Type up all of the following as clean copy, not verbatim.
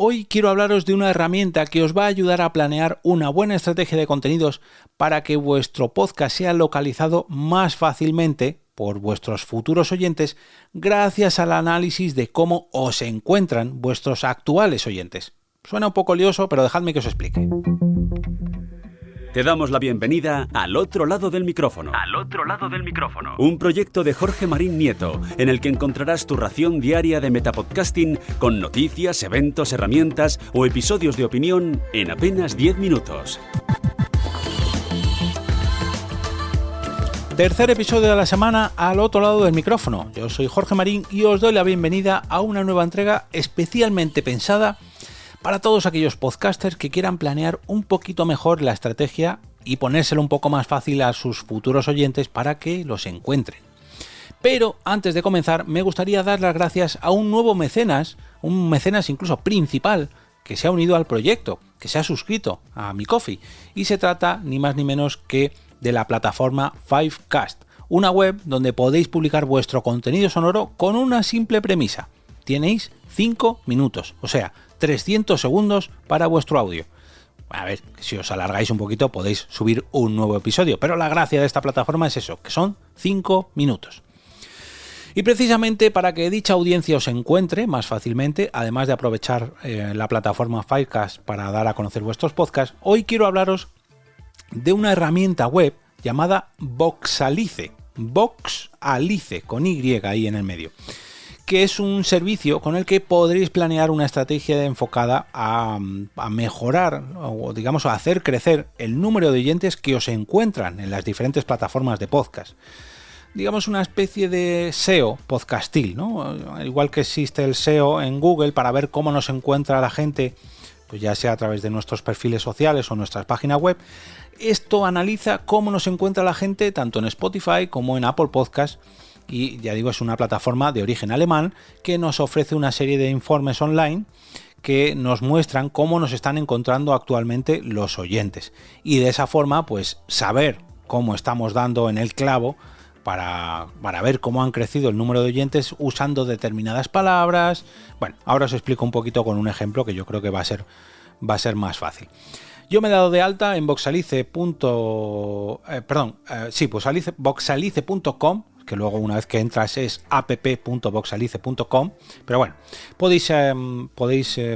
Hoy quiero hablaros de una herramienta que os va a ayudar a planear una buena estrategia de contenidos para que vuestro podcast sea localizado más fácilmente por vuestros futuros oyentes gracias al análisis de cómo os encuentran vuestros actuales oyentes. Suena un poco lioso, pero dejadme que os explique. Te damos la bienvenida Al Otro Lado del Micrófono. Al Otro Lado del Micrófono. Un proyecto de Jorge Marín Nieto, en el que encontrarás tu ración diaria de metapodcasting con noticias, eventos, herramientas o episodios de opinión en apenas 10 minutos. Tercer episodio de la semana Al Otro Lado del Micrófono. Yo soy Jorge Marín y os doy la bienvenida a una nueva entrega especialmente pensada para todos aquellos podcasters que quieran planear un poquito mejor la estrategia y ponérselo un poco más fácil a sus futuros oyentes para que los encuentren. Pero antes de comenzar me gustaría dar las gracias a un nuevo mecenas, un mecenas incluso principal, que se ha unido al proyecto, que se ha suscrito a mi Ko-fi, y se trata ni más ni menos que de la plataforma Fivecast, una web donde podéis publicar vuestro contenido sonoro con una simple premisa. Tenéis 5 minutos, o sea, 300 segundos para vuestro audio. A ver, si os alargáis un poquito podéis subir un nuevo episodio, pero la gracia de esta plataforma es eso, que son 5 minutos. Y precisamente para que dicha audiencia os encuentre más fácilmente, además de aprovechar la plataforma Fivecast para dar a conocer vuestros podcasts, hoy quiero hablaros de una herramienta web llamada Voxalice, Voxalice, con Y ahí en el medio, que es un servicio con el que podréis planear una estrategia enfocada a mejorar o digamos a hacer crecer el número de oyentes que os encuentran en las diferentes plataformas de podcast. Digamos una especie de SEO podcastil, ¿no? Igual que existe el SEO en Google para ver cómo nos encuentra la gente, pues ya sea a través de nuestros perfiles sociales o nuestras páginas web. Esto analiza cómo nos encuentra la gente tanto en Spotify como en Apple Podcast. Y ya digo, es una plataforma de origen alemán que nos ofrece una serie de informes online que nos muestran cómo nos están encontrando actualmente los oyentes. Y de esa forma, pues saber cómo estamos dando en el clavo para ver cómo han crecido el número de oyentes usando determinadas palabras. Bueno, ahora os explico un poquito con un ejemplo que yo creo que va a ser más fácil. Yo me he dado de alta en voxalice.com, que luego una vez que entras es app.voxalice.com, pero bueno, podéis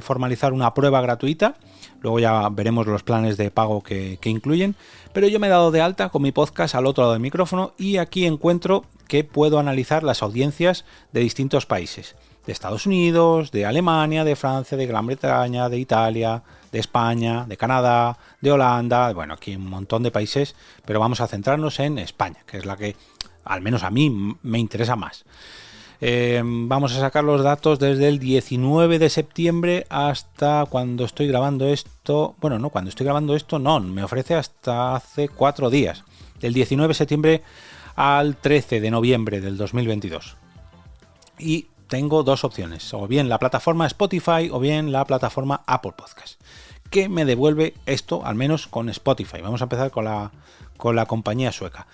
formalizar una prueba gratuita, luego ya veremos los planes de pago que incluyen, pero yo me he dado de alta con mi podcast Al Otro Lado del Micrófono y aquí encuentro que puedo analizar las audiencias de distintos países, de Estados Unidos, de Alemania, de Francia, de Gran Bretaña, de Italia, de España, de Canadá, de Holanda, bueno, aquí un montón de países, pero vamos a centrarnos en España, que es la que al menos a mí me interesa más. Vamos a sacar los datos desde el 19 de septiembre hasta cuando estoy grabando esto. Bueno, no, cuando estoy grabando esto no, me ofrece hasta hace 4 días. Del 19 de septiembre al 13 de noviembre del 2022. Y tengo dos opciones, o bien la plataforma Spotify o bien la plataforma Apple Podcast. ¿Qué me devuelve esto, al menos con Spotify? Vamos a empezar con la compañía sueca.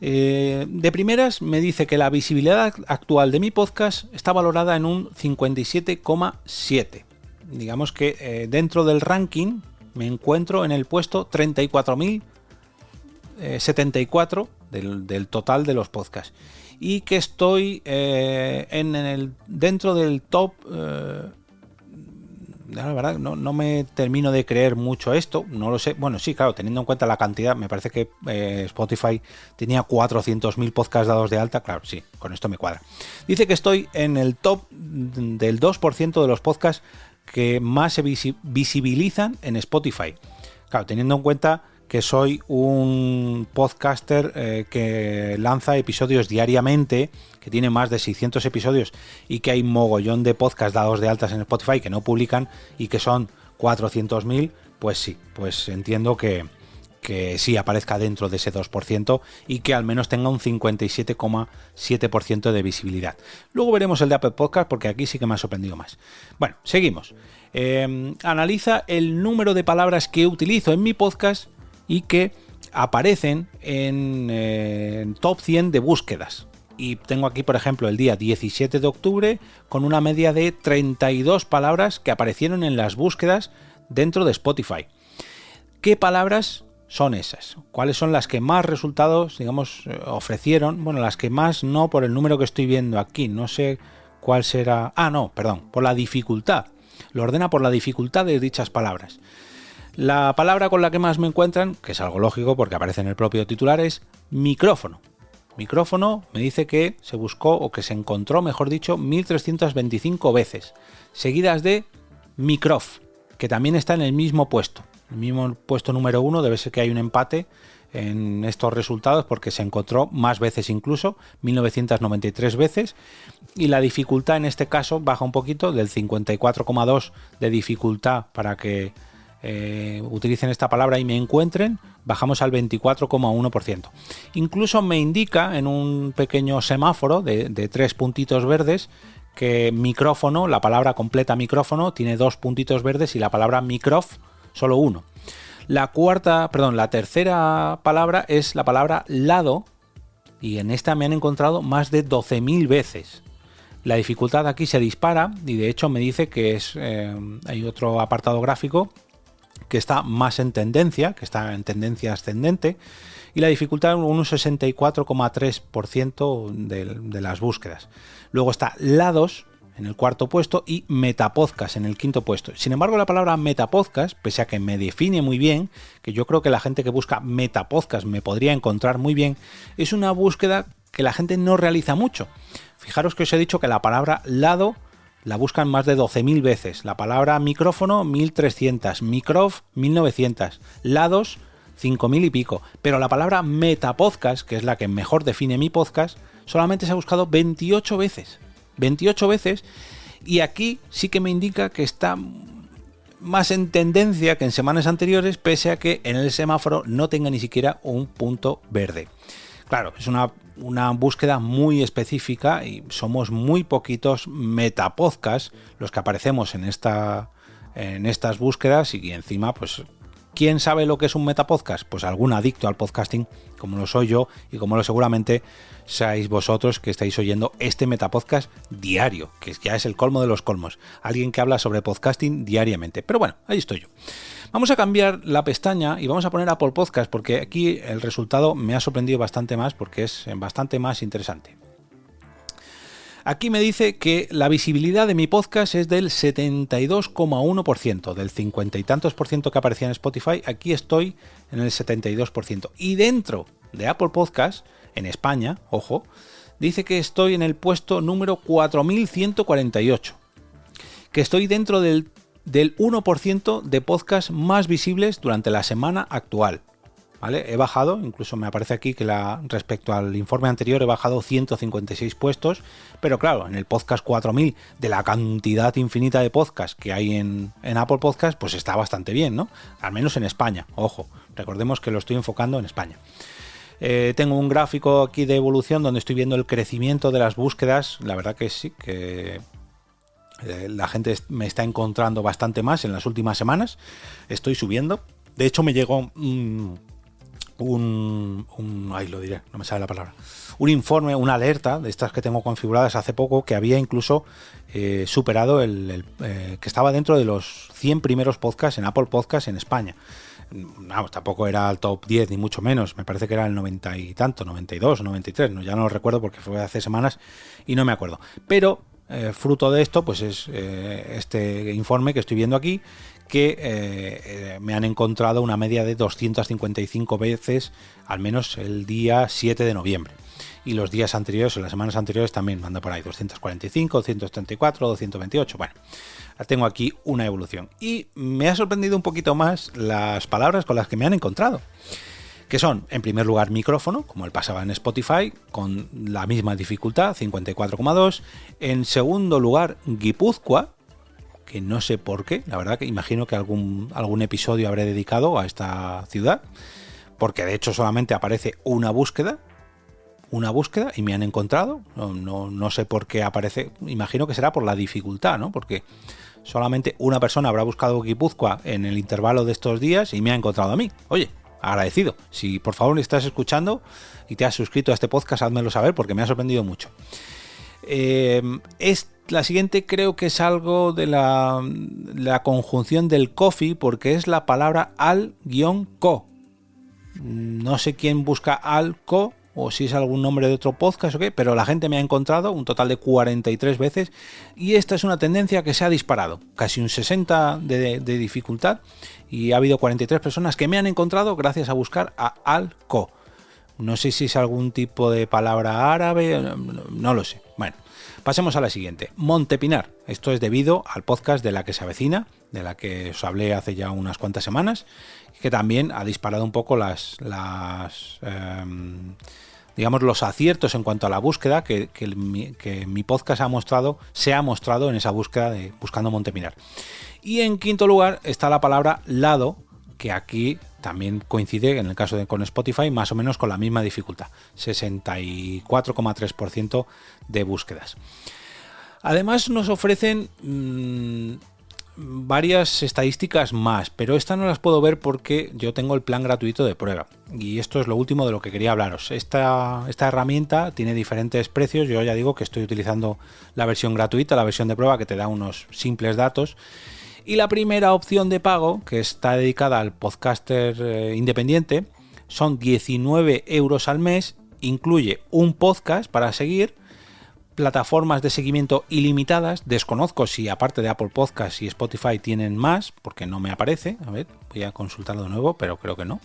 De primeras me dice que la visibilidad actual de mi podcast está valorada en un 57,7. Digamos que dentro del ranking me encuentro en el puesto 34.074 del total de los podcasts. Y que estoy dentro del top... la verdad, no me termino de creer mucho esto, no lo sé. Bueno, sí, claro, teniendo en cuenta la cantidad, me parece que Spotify tenía 400.000 podcasts dados de alta. Claro, sí, con esto me cuadra. Dice que estoy en el top del 2% de los podcasts que más se visibilizan en Spotify. Claro, teniendo en cuenta que soy un podcaster que lanza episodios diariamente, que tiene más de 600 episodios y que hay mogollón de podcasts dados de altas en Spotify que no publican y que son 400.000, pues sí, pues entiendo que sí aparezca dentro de ese 2% y que al menos tenga un 57,7% de visibilidad. Luego veremos el de Apple Podcast porque aquí sí que me ha sorprendido más. Bueno, seguimos. Analiza el número de palabras que utilizo en mi podcast y que aparecen en top 100 de búsquedas. Y tengo aquí, por ejemplo, el día 17 de octubre con una media de 32 palabras que aparecieron en las búsquedas dentro de Spotify. ¿Qué palabras son esas? ¿Cuáles son las que más resultados, digamos, ofrecieron? Bueno, las que más no por el número que estoy viendo aquí. No sé cuál será... por la dificultad. Lo ordena por la dificultad de dichas palabras. La palabra con la que más me encuentran, que es algo lógico porque aparece en el propio titular, es micrófono. Micrófono me dice que se buscó o que se encontró, mejor dicho, 1325 veces, seguidas de microf, que también está en el mismo puesto. El mismo puesto número 1, debe ser que hay un empate en estos resultados porque se encontró más veces incluso, 1993 veces, y la dificultad en este caso baja un poquito, del 54,2 de dificultad para que utilicen esta palabra y me encuentren, bajamos al 24,1%. Incluso me indica en un pequeño semáforo de 3 puntitos verdes que micrófono, la palabra completa micrófono, tiene 2 puntitos verdes y la palabra microf solo 1. La tercera palabra es la palabra lado, y en esta me han encontrado más de 12.000 veces. La dificultad aquí se dispara y de hecho me dice que hay otro apartado gráfico que está más en tendencia, que está en tendencia ascendente, y la dificultad un 64,3% de las búsquedas. Luego está lados en el cuarto puesto y metapodcast en el quinto puesto. Sin embargo, la palabra metapodcast, pese a que me define muy bien, que yo creo que la gente que busca metapodcast me podría encontrar muy bien, es una búsqueda que la gente no realiza mucho. Fijaros que os he dicho que la palabra lado la buscan más de 12.000 veces, la palabra micrófono 1.300, microf 1.900, lados 5.000 y pico, pero la palabra metapodcast, que es la que mejor define mi podcast, solamente se ha buscado 28 veces, y aquí sí que me indica que está más en tendencia que en semanas anteriores, pese a que en el semáforo no tenga ni siquiera un punto verde. Claro, es una búsqueda muy específica y somos muy poquitos metapodcasts los que aparecemos en estas búsquedas, y encima, pues, ¿quién sabe lo que es un metapodcast? Pues algún adicto al podcasting, como lo soy yo y como lo seguramente seáis vosotros que estáis oyendo este metapodcast diario, que ya es el colmo de los colmos. Alguien que habla sobre podcasting diariamente. Pero bueno, ahí estoy yo. Vamos a cambiar la pestaña y vamos a poner Apple Podcast, porque aquí el resultado me ha sorprendido bastante más porque es bastante más interesante. Aquí me dice que la visibilidad de mi podcast es del 72,1%, del 50 y tantos por ciento que aparecía en Spotify, aquí estoy en el 72%. Y dentro de Apple Podcast, en España, ojo, dice que estoy en el puesto número 4148, que estoy dentro del 1% de podcasts más visibles durante la semana actual. ¿Vale? He bajado, incluso me aparece aquí que respecto al informe anterior he bajado 156 puestos, pero claro, en el podcast 4000 de la cantidad infinita de podcasts que hay en Apple Podcast, pues está bastante bien, ¿no? Al menos en España, ojo, recordemos que lo estoy enfocando en España. Tengo un gráfico aquí de evolución donde estoy viendo el crecimiento de las búsquedas. La verdad que sí, que la gente me está encontrando bastante más en las últimas semanas. Estoy subiendo. De hecho, me llegó un informe, una alerta de estas que tengo configuradas hace poco, que había incluso superado que estaba dentro de los 100 primeros podcasts en Apple Podcasts en España. Vamos, tampoco era el top 10 ni mucho menos, me parece que era el 90 y tanto, 92 o 93, ya no lo recuerdo porque fue hace semanas y no me acuerdo. Pero fruto de esto, pues es este informe que estoy viendo aquí, que me han encontrado una media de 255 veces, al menos el día 7 de noviembre. Y los días anteriores, o las semanas anteriores, también anda por ahí, 245, 234, 228, bueno, tengo aquí una evolución. Y me ha sorprendido un poquito más las palabras con las que me han encontrado, que son, en primer lugar, micrófono, como el pasaba en Spotify, con la misma dificultad, 54,2. En segundo lugar, Guipúzcoa, que no sé por qué, la verdad que imagino que algún episodio habré dedicado a esta ciudad, porque de hecho solamente aparece una búsqueda y me han encontrado, no sé por qué aparece, imagino que será por la dificultad, ¿no? Porque solamente una persona habrá buscado Guipúzcoa en el intervalo de estos días y me ha encontrado a mí. Oye, agradecido. Si por favor estás escuchando y te has suscrito a este podcast, házmelo saber porque me ha sorprendido mucho. La siguiente creo que es algo de la conjunción del coffee, porque es la palabra al-co. No sé quién busca al-co o si es algún nombre de otro podcast o qué, pero la gente me ha encontrado un total de 43 veces y esta es una tendencia que se ha disparado, casi un 60 de dificultad, y ha habido 43 personas que me han encontrado gracias a buscar a al-co. No sé si es algún tipo de palabra árabe, no lo sé. Bueno, pasemos a la siguiente. Montepinar. Esto es debido al podcast de La que se avecina, de la que os hablé hace ya unas cuantas semanas, que también ha disparado un poco digamos, los aciertos en cuanto a la búsqueda que mi podcast se ha mostrado en esa búsqueda de buscando Montepinar. Y en quinto lugar está la palabra lado, que aquí también coincide en el caso con Spotify más o menos con la misma dificultad, 64,3% de búsquedas. Además nos ofrecen varias estadísticas más, pero estas no las puedo ver porque yo tengo el plan gratuito de prueba y esto es lo último de lo que quería hablaros. Esta herramienta tiene diferentes precios. Yo ya digo que estoy utilizando la versión gratuita, la versión de prueba, que te da unos simples datos. Y la primera opción de pago, que está dedicada al podcaster independiente, son 19 euros al mes, incluye un podcast para seguir, plataformas de seguimiento ilimitadas, desconozco si aparte de Apple Podcasts y Spotify tienen más, porque no me aparece, a ver, voy a consultarlo de nuevo, pero creo que no.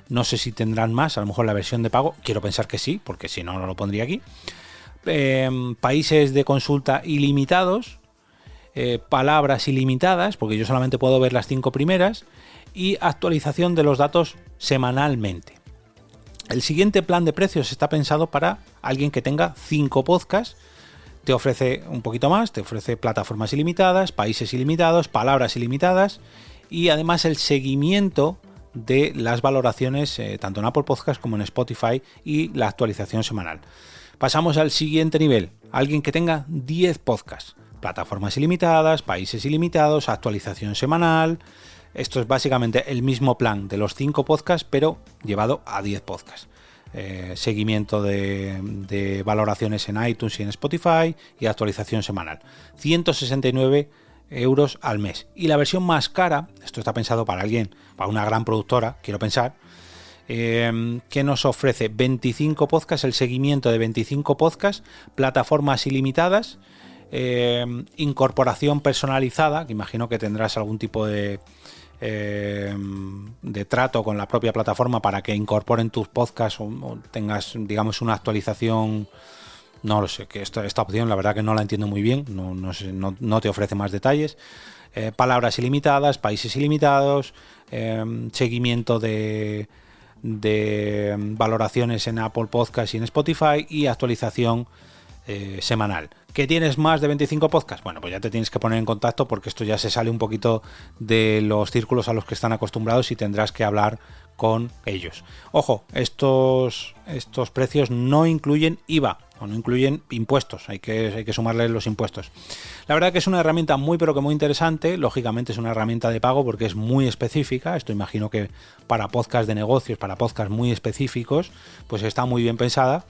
No sé si tendrán más, a lo mejor la versión de pago, quiero pensar que sí, porque si no, no lo pondría aquí. Países de consulta ilimitados, palabras ilimitadas, porque yo solamente puedo ver las 5 primeras, y actualización de los datos semanalmente. El siguiente plan de precios está pensado para alguien que tenga 5 podcasts. Te ofrece un poquito más, te ofrece plataformas ilimitadas, países ilimitados, palabras ilimitadas y además el seguimiento de las valoraciones tanto en Apple Podcasts como en Spotify y la actualización semanal. Pasamos al siguiente nivel, alguien que tenga 10 podcasts. Plataformas ilimitadas, países ilimitados, actualización semanal. Esto es básicamente el mismo plan de los 5 podcasts, pero llevado a 10 podcasts. Seguimiento de valoraciones en iTunes y en Spotify y actualización semanal. 169 euros al mes. Y la versión más cara, esto está pensado para alguien, para una gran productora, quiero pensar, que nos ofrece 25 podcasts, el seguimiento de 25 podcasts, plataformas ilimitadas, incorporación personalizada, que imagino que tendrás algún tipo de trato con la propia plataforma para que incorporen tus podcasts o tengas, digamos, una actualización. No lo sé, que esta opción la verdad que no la entiendo muy bien, no te ofrece más detalles. Palabras ilimitadas, países ilimitados, seguimiento de valoraciones en Apple Podcasts y en Spotify y actualización semanal. ¿Que tienes más de 25 podcasts? Bueno, pues ya te tienes que poner en contacto porque esto ya se sale un poquito de los círculos a los que están acostumbrados y tendrás que hablar con ellos. Ojo, estos precios no incluyen IVA o no incluyen impuestos, hay que sumarles los impuestos. La verdad que es una herramienta muy pero que muy interesante. Lógicamente es una herramienta de pago porque es muy específica. Esto imagino que para podcasts de negocios, para podcasts muy específicos, pues está muy bien pensada.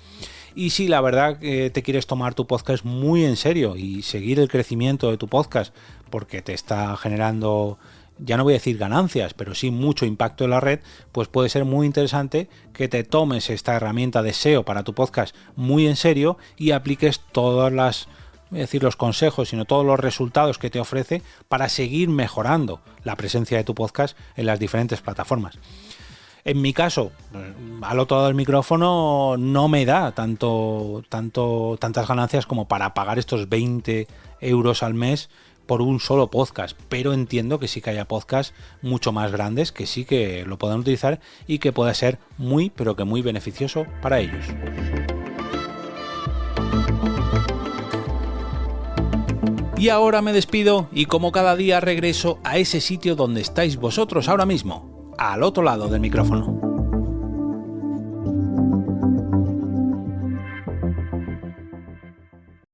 Y si la verdad que te quieres tomar tu podcast muy en serio y seguir el crecimiento de tu podcast porque te está generando, ya no voy a decir ganancias, pero sí mucho impacto en la red, pues puede ser muy interesante que te tomes esta herramienta de SEO para tu podcast muy en serio y apliques todas las, voy a decir los consejos, sino todos los resultados que te ofrece para seguir mejorando la presencia de tu podcast en las diferentes plataformas. En mi caso, al otro lado del micrófono no me da tantas ganancias como para pagar estos 20 euros al mes por un solo podcast, pero entiendo que sí que haya podcasts mucho más grandes que sí que lo puedan utilizar y que pueda ser muy, pero que muy beneficioso para ellos. Y ahora me despido y como cada día regreso a ese sitio donde estáis vosotros ahora mismo, al otro lado del micrófono.